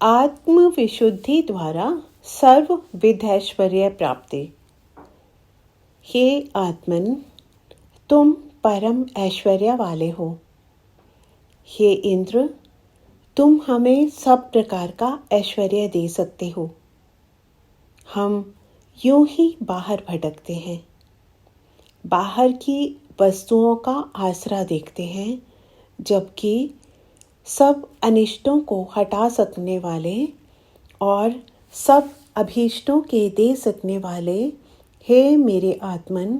आत्म विशुद्धि द्वारा सर्व विध ऐश्वर्य प्राप्ति। हे आत्मन, तुम परम ऐश्वर्य वाले हो। हे इंद्र, तुम हमें सब प्रकार का ऐश्वर्य दे सकते हो। हम यूं ही बाहर भटकते हैं, बाहर की वस्तुओं का आसरा देखते हैं, जबकि सब अनिष्टों को हटा सकने वाले और सब अभीष्टों के दे सकने वाले हे मेरे आत्मन,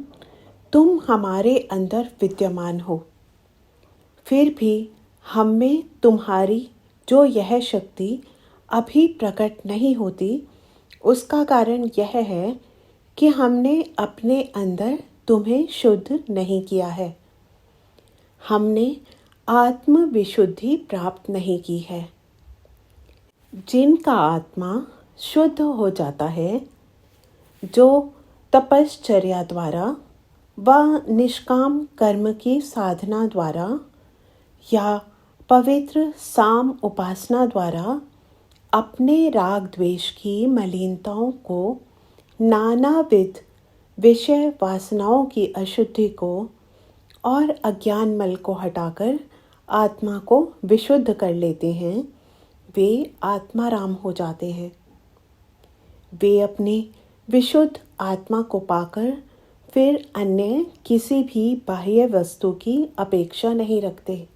तुम हमारे अंदर विद्यमान हो। फिर भी हम में तुम्हारी जो यह शक्ति अभी प्रकट नहीं होती, उसका कारण यह है कि हमने अपने अंदर तुम्हें शुद्ध नहीं किया है। हमने आत्म विशुद्धि प्राप्त नहीं की है। जिनका आत्मा शुद्ध हो जाता है, जो तपश्चर्या द्वारा व निष्काम कर्म की साधना द्वारा या पवित्र साम उपासना द्वारा अपने राग द्वेष की मलिनताओं को, नानाविध विषय वासनाओं की अशुद्धि को और अज्ञान मल को हटाकर आत्मा को विशुद्ध कर लेते हैं, वे आत्माराम हो जाते हैं। वे अपने विशुद्ध आत्मा को पाकर फिर अन्य किसी भी बाह्य वस्तु की अपेक्षा नहीं रखते।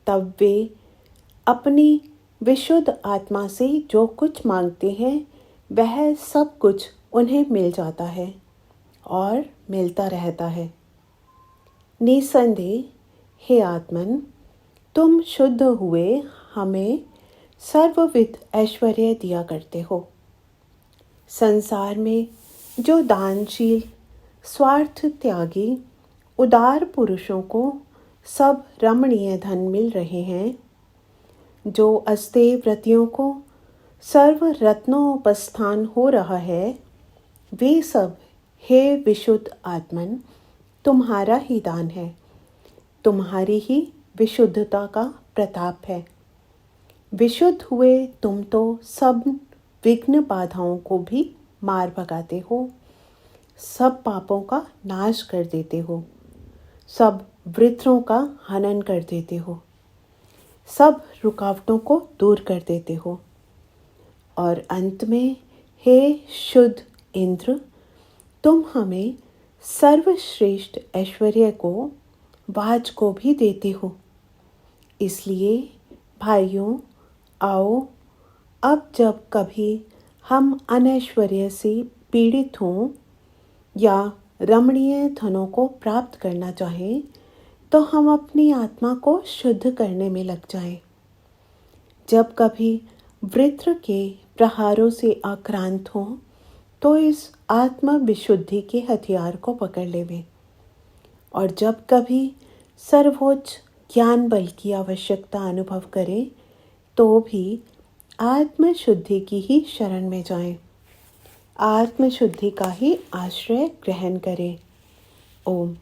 तब वे अपनी विशुद्ध आत्मा से जो कुछ मांगते हैं, वह सब कुछ उन्हें मिल जाता है और मिलता रहता है। निसंदेह हे आत्मन, तुम शुद्ध हुए हमें सर्वविध ऐश्वर्य दिया करते हो। संसार में जो दानशील, स्वार्थ त्यागी, उदार पुरुषों को सब रमणीय धन मिल रहे हैं, जो अस्तेय व्रतियों को सर्व रत्नोपस्थान हो रहा है, वे सब हे विशुद्ध आत्मन तुम्हारा ही दान है, तुम्हारी ही विशुद्धता का प्रताप है। विशुद्ध हुए तुम तो सब विघ्न बाधाओं को भी मार भगाते हो, सब पापों का नाश कर देते हो, सब वृत्रों का हनन कर देते हो, सब रुकावटों को दूर कर देते हो। और अंत में हे शुद्ध इंद्र, तुम हमें सर्वश्रेष्ठ ऐश्वर्य को, वाज को भी देते हो। इसलिए भाइयों, आओ, अब जब कभी हम अनैश्वर्य से पीड़ित हों या रमणीय धनों को प्राप्त करना चाहें, तो हम अपनी आत्मा को शुद्ध करने में लग जाएं। जब कभी वृत्र के प्रहारों से आक्रांत हों, तो इस आत्म विशुद्धि के हथियार को पकड़ लेवे। और जब कभी सर्वोच्च ज्ञान बल की आवश्यकता अनुभव करें, तो भी आत्म शुद्धि की ही शरण में जाएं, आत्म शुद्धि का ही आश्रय ग्रहण करें। ओम।